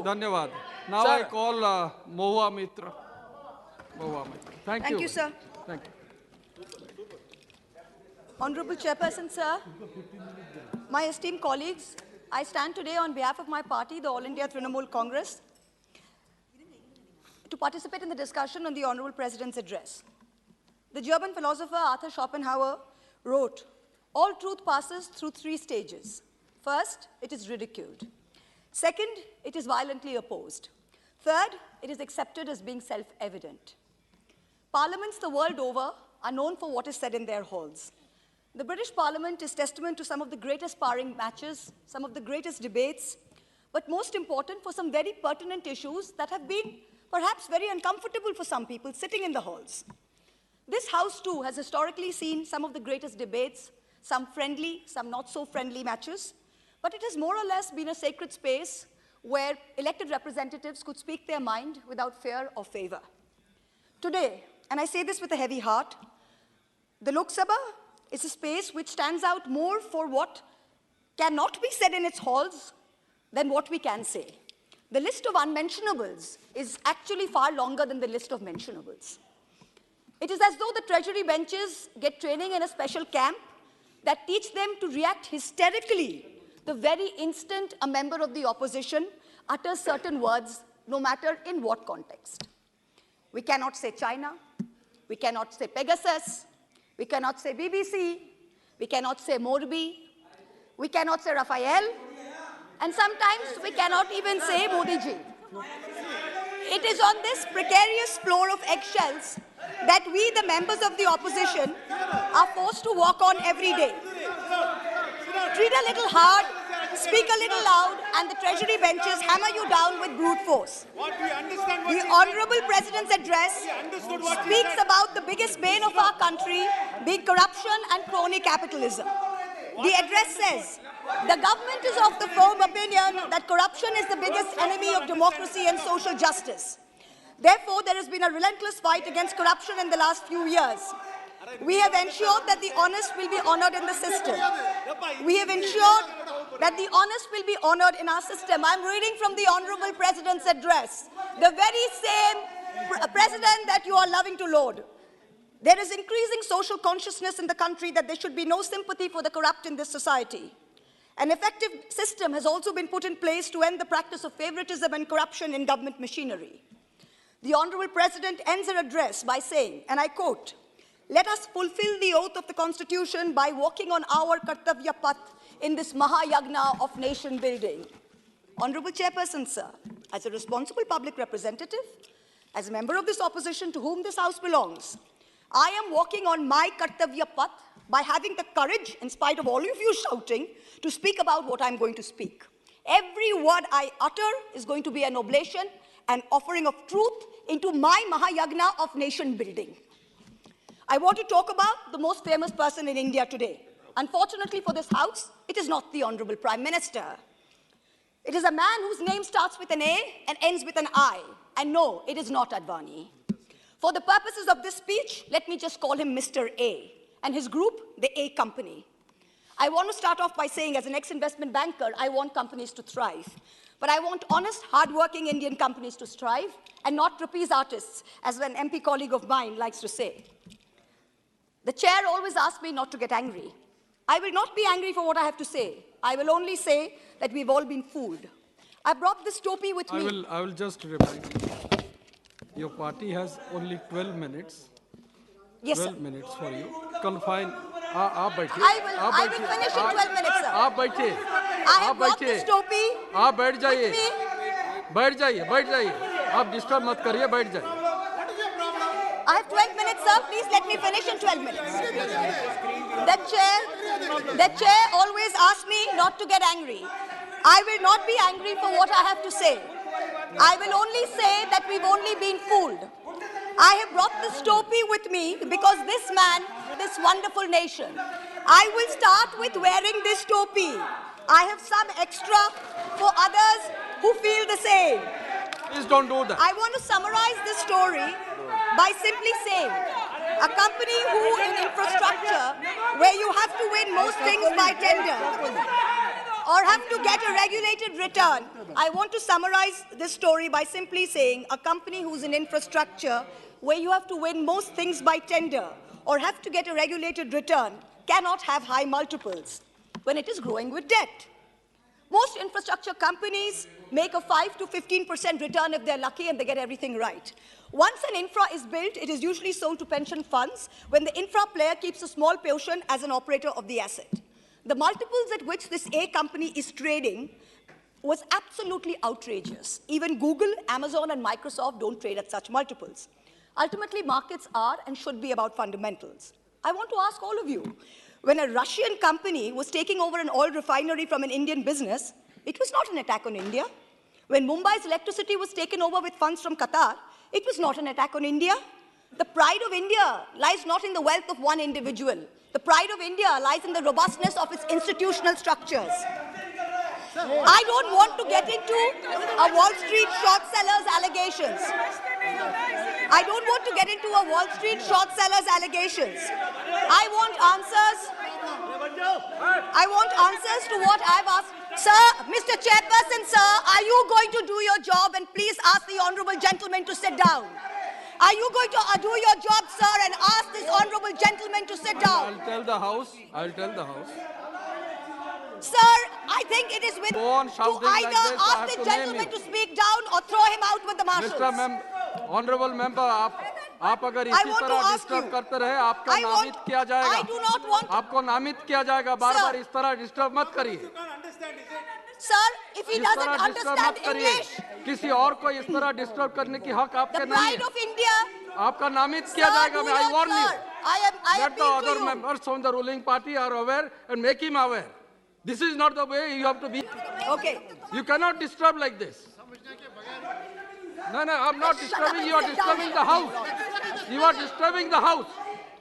Dhanyavad. Now Sir. I call Mohua Mitra. Mohua Mitra. Thank you. Thank you, sir. Thank you. Honorable Chairperson, sir, my esteemed colleagues, I stand today on behalf of my party, the All India Trinamool Congress, to participate in the discussion on the Honorable President's address. The German philosopher Arthur Schopenhauer wrote, "All truth passes through 3 stages. First, it is ridiculed. Second, it is violently opposed. Third, it is accepted as being self-evident." Parliaments the world over are known for what is said in their halls. The British Parliament is testament to some of the greatest sparring matches, some of the greatest debates, but most important, for some very pertinent issues that have been perhaps very uncomfortable for some people sitting in the halls. This House, too, has historically seen some of the greatest debates, some friendly, some not so friendly matches, but it has more or less been a sacred space where elected representatives could speak their mind without fear or favor. Today, and I say this with a heavy heart, the Lok Sabha is a space which stands out more for what cannot be said in its halls than what we can say. The list of unmentionables is actually far longer than the list of mentionables. It is as though the Treasury benches get training in a special camp that teach them to react hysterically the very instant a member of the opposition utters certain words, no matter in what context. We cannot say China, we cannot say Pegasus, we cannot say BBC, we cannot say Morbi, we cannot say Raphael, and sometimes we cannot even say Modi ji. It is on this precarious floor of eggshells that we, the members of the opposition, are forced to walk on every day. Treat a little hard, speak a little loud, and the Treasury benches hammer you down with brute force. The Honorable President's address speaks about the biggest bane of our country being corruption and crony capitalism. The address says, "The government is of the firm opinion that corruption is the biggest enemy of democracy and social justice. Therefore, there has been a relentless fight against corruption in the last few years. We have ensured that the honest will be honored in the system. We have ensured that the honest will be honored in our system." I'm reading from the Honorable President's address, the very same president that you are loving to laud. "There is increasing social consciousness in the country that there should be no sympathy for the corrupt in this society. An effective system has also been put in place to end the practice of favoritism and corruption in government machinery." The Honorable President ends her address by saying, and I quote, "Let us fulfill the oath of the Constitution by walking on our Kartavya Path in this Mahayagna of nation building." Honorable Chairperson, sir, as a responsible public representative, as a member of this opposition to whom this House belongs, I am walking on my Kartavya Path by having the courage, in spite of all of you shouting, to speak about what I'm going to speak. Every word I utter is going to be an oblation, an offering of truth into my Mahayagna of nation building. I want to talk about the most famous person in India today. Unfortunately for this House, it is not the Honorable Prime Minister. It is a man whose name starts with an A and ends with an I. And no, it is not Advani. For the purposes of this speech, let me just call him Mr. A, and his group, the A Company. I want to start off by saying, as an ex-investment banker, I want companies to thrive. But I want honest, hard-working Indian companies to strive, and not trapeze artists, as an MP colleague of mine likes to say. The chair always asks me not to get angry. I will not be angry for what I have to say. I will only say that we've all been fooled. I brought this topi with me. I will just remind you. Your party has only 12 minutes. Yes, 12 sir. minutes for you. Confine. आप बैठिए. I will finish in 12 minutes, sir. आप बैठिए. I have brought this topi आप बैठ जाइए. with me. बैठ जाइए. आप डिस्टर्ब मत करिए, बैठ जाइए. I have 12 minutes, sir. Please let me finish in 12 minutes. The chair always asks me not to get angry. I will not be angry for what I have to say. I will only say that we've only been fooled. I have brought this topi with me because this man, this wonderful nation. I will start with wearing this topi. I have some extra for others who feel the same. Please don't do that. I want to summarize this story by simply saying, a company who in infrastructure, where you have to win most things by tender, or have to get a regulated return. I want to summarize this story by simply saying a company who's in infrastructure where you have to win most things by tender or have to get a regulated return cannot have high multiples when it is growing with debt. Most infrastructure companies make a 5 to 15% return if they're lucky and they get everything right. Once an infra is built, it is usually sold to pension funds when the infra player keeps a small portion as an operator of the asset. The multiples at which this A company is trading was absolutely outrageous. Even Google, Amazon, and Microsoft don't trade at such multiples. Ultimately, markets are and should be about fundamentals. I want to ask all of you, when a Russian company was taking over an oil refinery from an Indian business, it was not an attack on India. When Mumbai's electricity was taken over with funds from Qatar, it was not an attack on India. The pride of India lies not in the wealth of one individual. The pride of India lies in the robustness of its institutional structures. I don't want to get into a Wall Street short sellers allegations. I don't want to get into a Wall Street short sellers allegations. I want answers to what I've asked. Sir, Mr. Chairperson, sir, are you going to do your job? And please ask the honorable gentleman to sit down. Are you going to do your job, sir, and ask this honorable gentleman to sit down? I'll tell the House. Sir, I think it is with Go on to shouting either like this, I have ask the to name gentleman you. to speak down or throw him out with the marshals. Honorable member, आप अगर I इसी want to तरह ask disturb you. करते रहे, आपका I want- नामित किया जाएगा. I do not want- आपको नामित किया जाएगा. बार-बार इस तरह डिस्टर्ब मत करिए. Sir, if he इस doesn't तरह डिस्टर्ब understand मत करिए. English, किसी और को इस तरह डिस्टर्ब करने की हक the आपके नहीं pride है. of India. आपका नामित Sir, किया जाएगा. do I not, warn you. sir. I Let the appeal to other you. members from the ruling party are aware and make him aware. This is not the way you have to be. Okay. You cannot disturb like this. No, I'm not disturbing. You are disturbing the house. You are disturbing the house.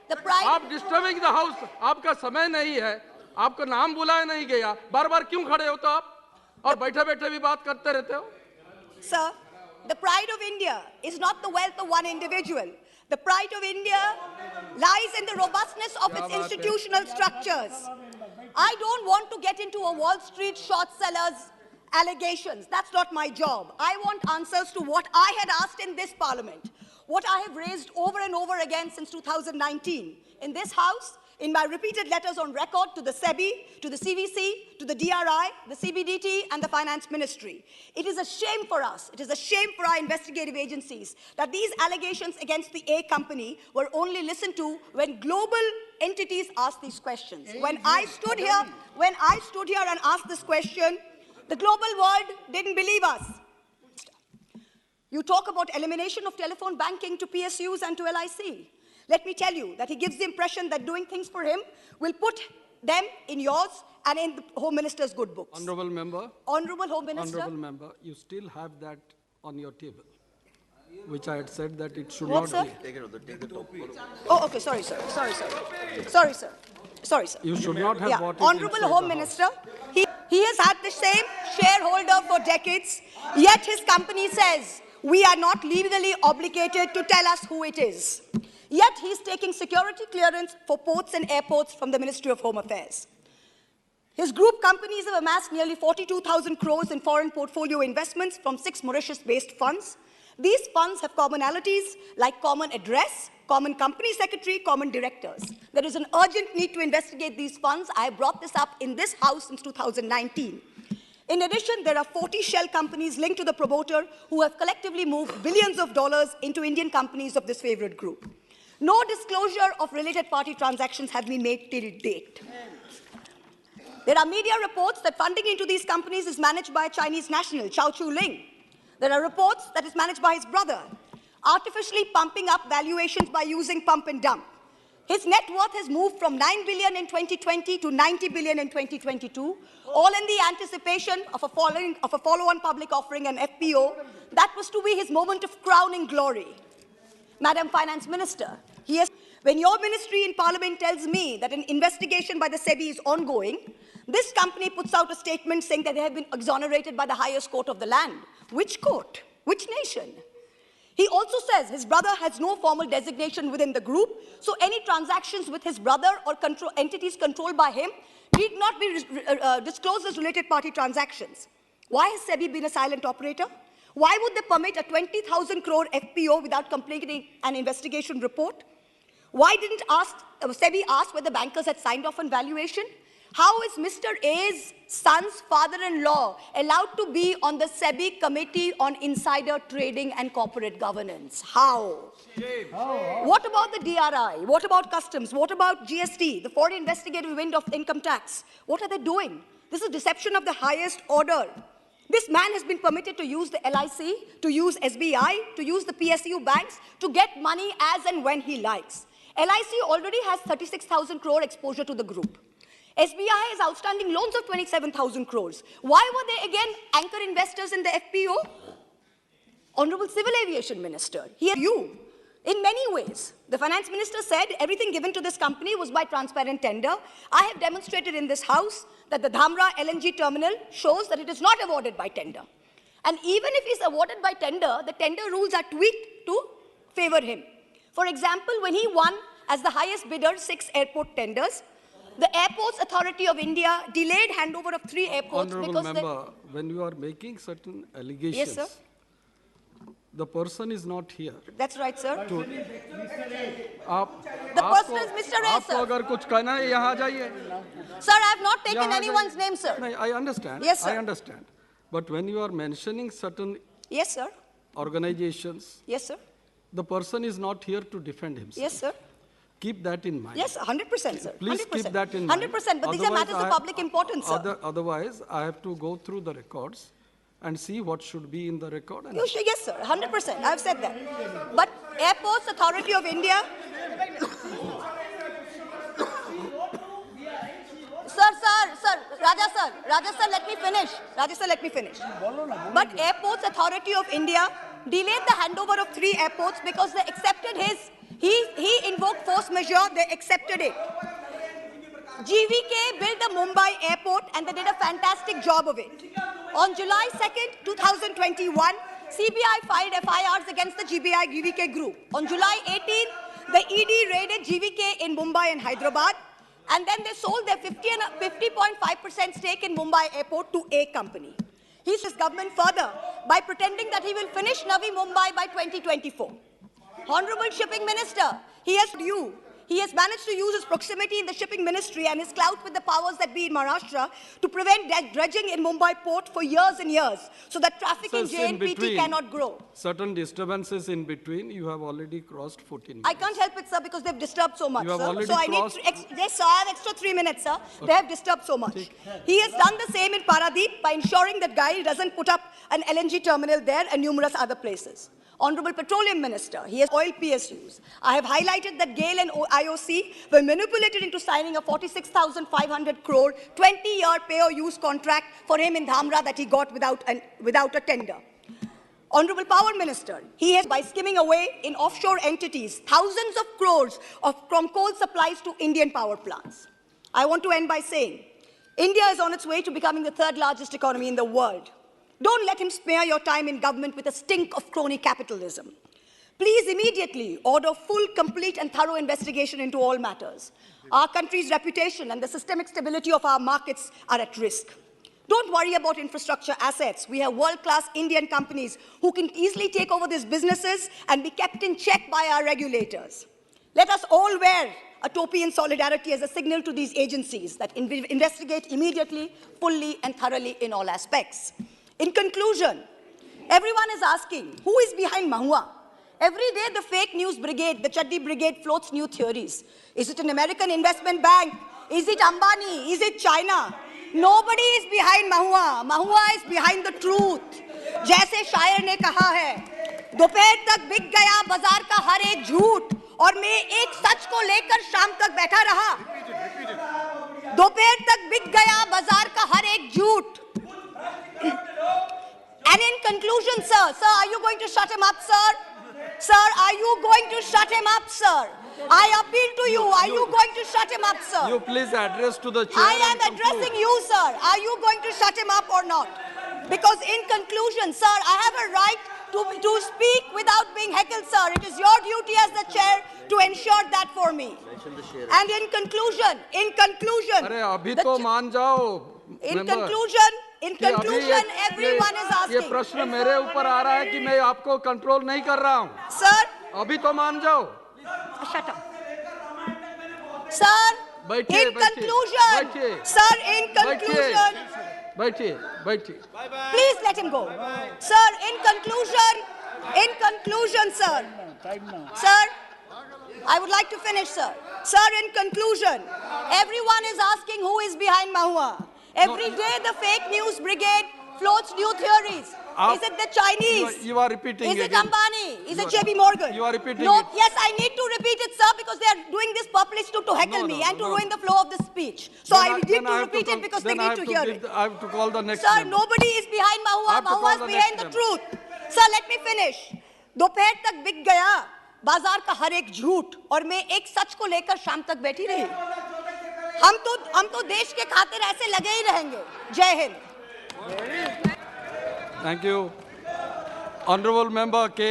The pride. आप disturbing the house. आपका समय नहीं है. आपको नाम बुलाया नहीं गया. बार-बार क्यों खड़े हो तो आप? और बैठे-बैठे भी बात करते रहते हो. Sir, the pride of India is not the wealth of one individual. The pride of India lies in the robustness of its institutional structures. I don't want to get into a Wall Street short sellers allegations. That's not my job. I want answers to what I had asked in this parliament, what I have raised over and over again since 2019 in this house, in my repeated letters on record to the SEBI, to the CVC, to the DRI, the CBDT, and the Finance Ministry. It is a shame for us, it is a shame for our investigative agencies that these allegations against the A company were only listened to when global entities asked these questions. When I stood here and asked this question, the global world didn't believe us. You talk about elimination of telephone banking to PSUs and to LIC. Let me tell you that he gives the impression that doing things for him will put them in yours and in the Home Minister's good books. Honorable member. Honorable Home Minister. Honorable member, you still have that on your table, which I had said that it should What, not sir? be. Oh, okay, sorry, sir. Sorry, sir. You should not have Yeah, brought it Honorable inside Home the House. Minister, he has had the same shareholder for decades, yet his company says, we are not legally obligated to tell us who it is. Yet he's taking security clearance for ports and airports from the Ministry of Home Affairs. His group companies have amassed nearly 42,000 crores in foreign portfolio investments from 6 Mauritius-based funds. These funds have commonalities like common address, common company secretary, common directors. There is an urgent need to investigate these funds. I have brought this up in this House since 2019. In addition, there are 40 shell companies linked to the promoter who have collectively moved billions of dollars into Indian companies of this favorite group. No disclosure of related party transactions have been made till date. There are media reports that funding into these companies is managed by a Chinese national, Chao Chu-ling. There are reports that it's managed by his brother, artificially pumping up valuations by using pump and dump. His net worth has moved from 9 billion in 2020 to 90 billion in 2022, all in the anticipation of a follow-on public offering, an FPO. That was to be his moment of crowning glory. Madam Finance Minister, when your ministry in Parliament tells me that an investigation by the SEBI is ongoing, this company puts out a statement saying that they have been exonerated by the highest court of the land. Which court? Which nation? He also says his brother has no formal designation within the group, so any transactions with his brother or entities controlled by him need not be disclosed as related party transactions. Why has SEBI been a silent operator? Why would they permit a 20,000 crore FPO without completing an investigation report? Why didn't SEBI ask whether bankers had signed off on valuation? How is Mr. A's son's father-in-law allowed to be on the SEBI Committee on Insider Trading and Corporate Governance? How? Shame. What about the DRI? What about customs? What about GST, the foreign investigative wing of income tax? What are they doing? This is deception of the highest order. This man has been permitted to use the LIC, to use SBI, to use the PSU banks, to get money as and when he likes. LIC already has 36,000 crore exposure to the group. SBI has outstanding loans of 27,000 crores. Why were they again anchor investors in the FPO? Honorable Civil Aviation Minister, here you, in many ways, the Finance Minister said everything given to this company was by transparent tender. I have demonstrated in this House that the Dhamra LNG terminal shows that it is not awarded by tender. And even if it's awarded by tender, the tender rules are tweaked to favor him. For example, when he won as the highest bidder 6 airport tenders, the Airports Authority of India delayed handover of 3 airports Honorable because member, when you are making certain allegations, Yes, sir. the person is not here. That's right, sir. आप The आपको- person is Mr. A, आपको sir. अगर कुछ कहना है यहाँ आ जाइए. Sir, I have not taken यहाँ आ anyone's जाइए. name, sir. नहीं, I understand. Yes, sir. I understand. But when you are mentioning certain Yes, sir. organizations, Yes, sir. the person is not here to defend himself. Yes, sir. Keep that in mind. Yes, 100%, sir. Please 100%. keep that in mind. 100%, but these are Otherwise, matters of public importance, sir. Otherwise, I have to go through the records and see what should be in the record. And Yes, sir. 100%. I've said that. But Airports Authority of India. Sir, Raja sir, let me finish. But Airports Authority of India delayed the handover of 3 airports because they accepted he invoked force majeure, they accepted it. GVK built the Mumbai airport and they did a fantastic job of it. On July 2nd, 2021, CBI filed FIRs against the GVK group. On July 18th, the ED raided GVK in Mumbai and Hyderabad, and then they sold their 50.5% stake in Mumbai airport to a company. He's his government further by pretending that he will finish Navi Mumbai by 2024. Honorable Shipping Minister, he has managed to use his proximity in the shipping ministry and his clout with the powers that be in Maharashtra to prevent dredging in Mumbai port for years and years so that traffic in JNPT cannot grow. Certain disturbances in between, you have already crossed 14 minutes. I can't help it, sir, because they've disturbed so much, You have sir. already So I need crossed- yes, sir, I have extra 3 minutes, sir. They have disturbed so much. He has done the same in Paradeep by ensuring that guy doesn't put up an LNG terminal there and numerous other places. Honorable Petroleum Minister, he has oil PSUs. I have highlighted that GAIL and IOC were manipulated into signing a 46,500 crore 20-year pay-or-use contract for him in Dhamra that he got without a tender. Honorable Power Minister, he has, by skimming away in offshore entities, thousands of crores from coal supplies to Indian power plants. I want to end by saying, India is on its way to becoming the 3rd largest economy in the world. Don't let him smear your time in government with a stink of crony capitalism. Please immediately order full, complete and thorough investigation into all matters. Our country's reputation and the systemic stability of our markets are at risk. Don't worry about infrastructure assets. We have world-class Indian companies who can easily take over these businesses and be kept in check by our regulators. Let us all wear a topi in solidarity as a signal to these agencies that investigate immediately, fully and thoroughly in all aspects. In conclusion, everyone is asking, who is behind Mahua? Every day the fake news brigade, the Chaddi brigade floats new theories. Is it an American investment bank? Is it Ambani? Is it China? Nobody is behind Mahua. Mahua is behind the truth. जैसे शायर ने कहा है, दोपहर तक बिक गया बाजार का हर एक झूठ और मैं एक सच को लेकर शाम तक बैठा रहा. दोपहर तक बिक गया बाजार का हर एक झूठ. And in conclusion, sir, are you going to shut him up, sir? Sir, are you going to shut him up, sir? I appeal to you, are you going to shut him up, sir? You please address to the chair. I am and conclude. addressing you, sir. Are you going to shut him up or not? Because in conclusion, sir, I have a right to speak without being heckled, sir. It is your duty as the chair to ensure that for me. And in conclusion, अरे अभी तो मान जाओ. in member. conclusion, everyone is ये asking. प्रश्न मेरे ऊपर आ रहा है कि मैं आपको कंट्रोल नहीं कर रहा हूँ. Sir, अभी तो मान जाओ. shut up. Sir, बैठिए, in बैठिए, conclusion, बैठिए. sir, in conclusion, बैठिए, बैठिए. please let him go. Sir, in conclusion, sir. Sir, I would like to finish, sir. Sir, in conclusion, everyone is asking who is behind Mahua. Every day the fake news brigade floats new theories. Is it the Chinese? You are repeating Is it again. Ambani? Is it JP Morgan? You are repeating No, it. yes, I need to repeat it, sir, because they are doing this purposely to heckle No, me no, and to no. ruin the flow of the speech. So I need Then to have repeat call- it because then they I need have to hear give it. I have to call the next Sir, member. nobody is behind I Mahua. have to call Mahua is the behind next the member. truth. Sir, let me finish. दोपहर तक बिक गया बाजार का हर एक झूठ और मैं एक सच को लेकर शाम तक बैठी रही. हम तो देश के खातिर ऐसे लगे ही रहेंगे. जय Hind. Thank you. Honorable Member K.